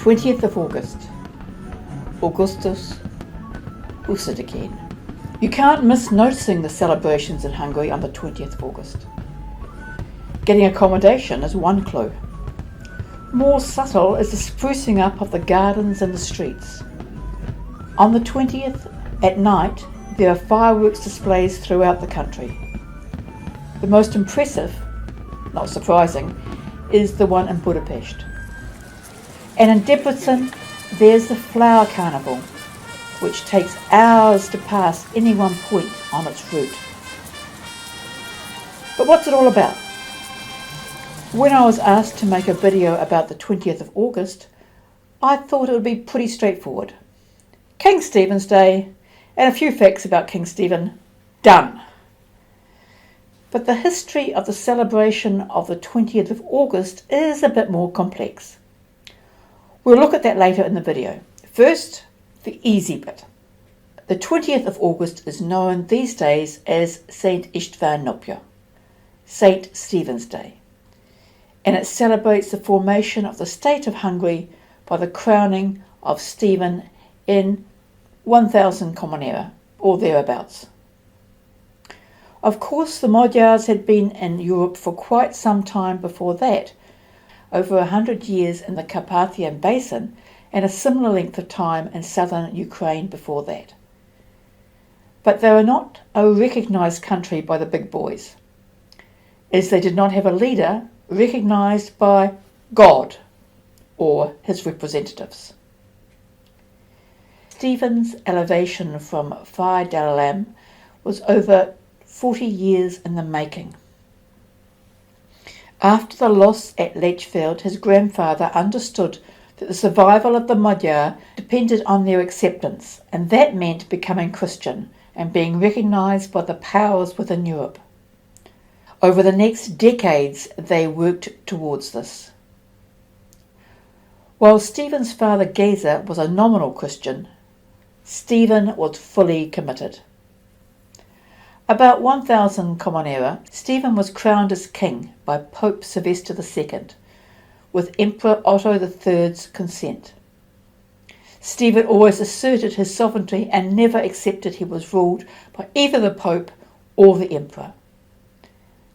20th of August. Augustus Usadikén. You can't miss noticing the celebrations in Hungary on the 20th of August. Getting accommodation is one clue. More subtle is the sprucing up of the gardens and the streets. On the 20th, at night, there are fireworks displays throughout the country. The most impressive, not surprising, is the one in Budapest. And in Debrecen, there's the Flower Carnival, which takes hours to pass any one point on its route. But what's it all about? When I was asked to make a video about the 20th of August, I thought it would be pretty straightforward. King Stephen's Day, and a few facts about King Stephen. Done. But the history of the celebration of the 20th of August is a bit more complex. We'll look at that later in the video. First, the easy bit. The 20th of August is known these days as Szent István napjá, St. Stephen's Day, and it celebrates the formation of the state of Hungary by the crowning of Stephen in 1000 Common Era, or thereabouts. Of course, the Magyars had been in Europe for quite some time before that, over 100 years in the Carpathian Basin and a similar length of time in southern Ukraine before that. But they were not a recognised country by the big boys, as they did not have a leader recognised by God or his representatives. Stephen's elevation from Fire Dalalam was over 40 years in the making. After the loss at Lechfeld, his grandfather understood that the survival of the Magyar depended on their acceptance, and that meant becoming Christian and being recognised by the powers within Europe. Over the next decades, they worked towards this. While Stephen's father Geza was a nominal Christian, Stephen was fully committed. About 1000 Common Era, Stephen was crowned as king by Pope Sylvester II, with Emperor Otto III's consent. Stephen always asserted his sovereignty and never accepted he was ruled by either the Pope or the Emperor.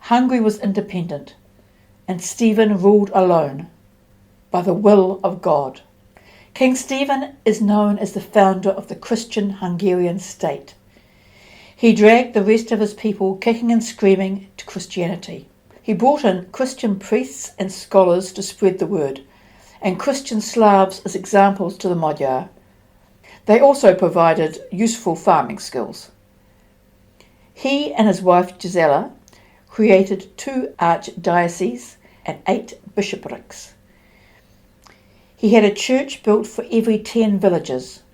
Hungary was independent, and Stephen ruled alone, by the will of God. King Stephen is known as the founder of the Christian Hungarian state. He dragged the rest of his people, kicking and screaming, to Christianity. He brought in Christian priests and scholars to spread the word, and Christian Slavs as examples to the Magyar. They also provided useful farming skills. He and his wife Gisela created 2 archdioceses and 8 bishoprics. He had a church built for every 10 villages.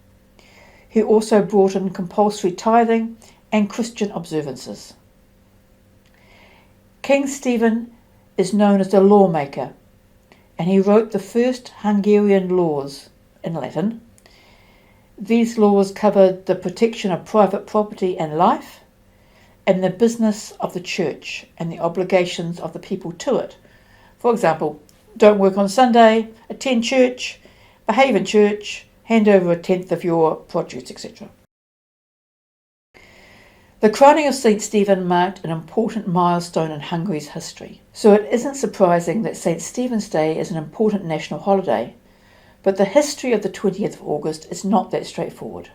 He also brought in compulsory tithing and Christian observances. King Stephen is known as the lawmaker, and he wrote the first Hungarian laws in Latin. These laws covered the protection of private property and life, and the business of the church and the obligations of the people to it. For example, don't work on Sunday, attend church, behave in church, hand over 1/10 of your produce, etc. The crowning of St. Stephen marked an important milestone in Hungary's history, so it isn't surprising that St. Stephen's Day is an important national holiday, but the history of the 20th of August is not that straightforward.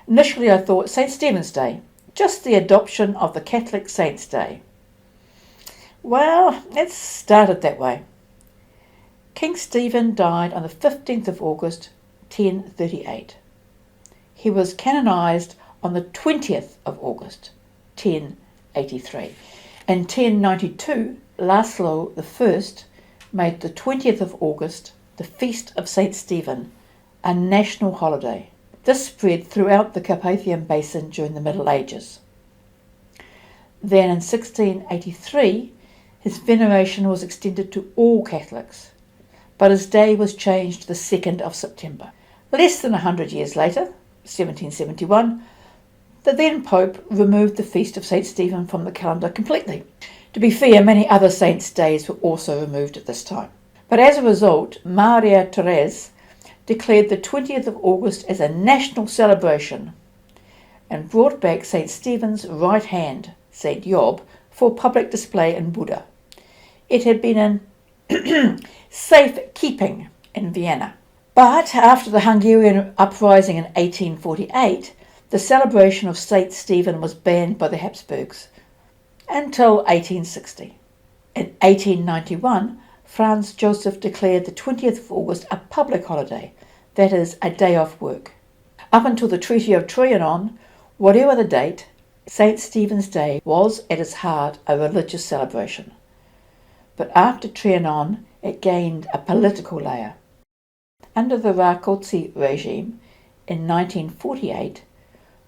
Initially I thought St. Stephen's Day, just the adoption of the Catholic Saint's Day. Well, it started that way. King Stephen died on the 15th of August, 1038. He was canonised on the 20th of August, 1083. In 1092, Laszlo I made the 20th of August, the Feast of St. Stephen, a national holiday. This spread throughout the Carpathian Basin during the Middle Ages. Then in 1683, his veneration was extended to all Catholics, but his day was changed to the 2nd of September. Less than 100 years later, 1771, the then Pope removed the Feast of St. Stephen from the calendar completely. To be fair, many other saints' days were also removed at this time. But as a result, Maria Therese declared the 20th of August as a national celebration and brought back St. Stephen's right hand, St. Job, for public display in Buda. It had been in safe keeping in Vienna. But after the Hungarian uprising in 1848, the celebration of St. Stephen was banned by the Habsburgs until 1860. In 1891, Franz Joseph declared the 20th of August a public holiday, that is, a day off work. Up until the Treaty of Trianon, whatever the date, St. Stephen's Day was at its heart a religious celebration. But after Trianon, it gained a political layer. Under the Rákóczi regime in 1948,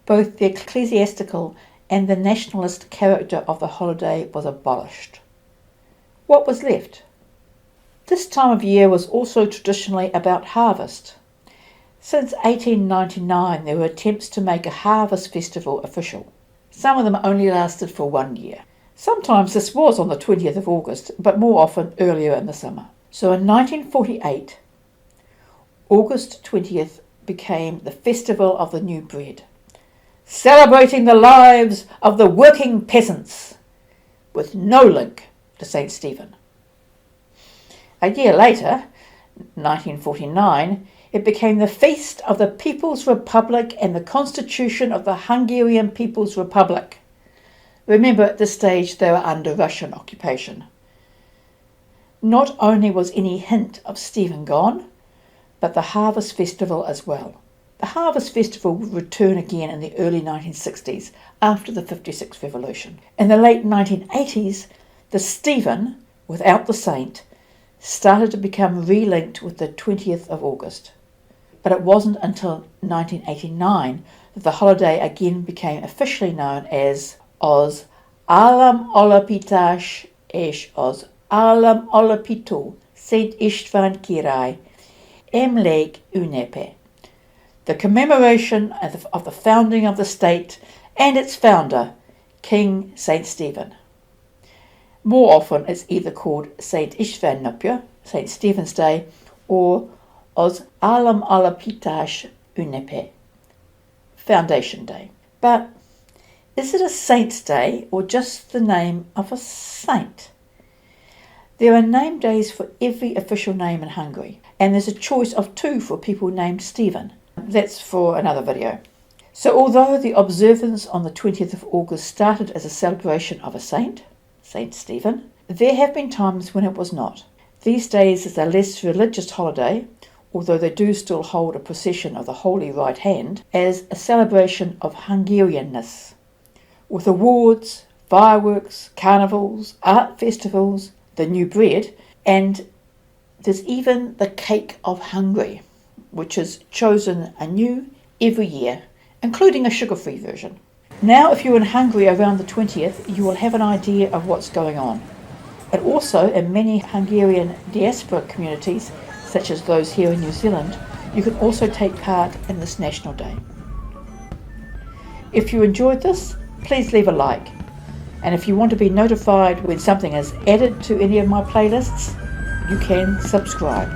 both the ecclesiastical and the nationalist character of the holiday was abolished. What was left? This time of year was also traditionally about harvest. Since 1899, there were attempts to make a harvest festival official. Some of them only lasted for 1 year. Sometimes this was on the 20th of August, but more often earlier in the summer. So in 1948, August 20th became the Festival of the New Bread, celebrating the lives of the working peasants, with no link to St. Stephen. A year later, 1949, it became the Feast of the People's Republic and the Constitution of the Hungarian People's Republic. Remember, at this stage they were under Russian occupation. Not only was any hint of Stephen gone, but the Harvest Festival as well. The Harvest Festival would return again in the early 1960s after the 56 Revolution. In the late 1980s, the Stephen, without the saint, started to become relinked with the 20th of August. But it wasn't until 1989 that the holiday again became officially known as Az Állam Alapítás és az Állam Alapító Szent István király Emlék ünnepe, the commemoration of the founding of the state and its founder, King St. Stephen. More often it's either called Szent István napjá, St. Stephen's Day, or Az Állam Alapítás ünnepe, Foundation Day. But is it a saint's day or just the name of a saint? There are name days for every official name in Hungary, and there's a choice of 2 for people named Stephen. That's for another video. So although the observance on the 20th of August started as a celebration of a saint, St. Stephen, there have been times when it was not. These days is a less religious holiday, although they do still hold a procession of the Holy Right Hand, as a celebration of Hungarianness, with awards, fireworks, carnivals, art festivals, the new bread, and there's even the cake of Hungary, which is chosen anew every year, including a sugar-free version. Now, if you're in Hungary around the 20th, you will have an idea of what's going on. And also, in many Hungarian diaspora communities, such as those here in New Zealand, you can also take part in this National Day. If you enjoyed this, please leave a like. And if you want to be notified when something is added to any of my playlists, you can subscribe.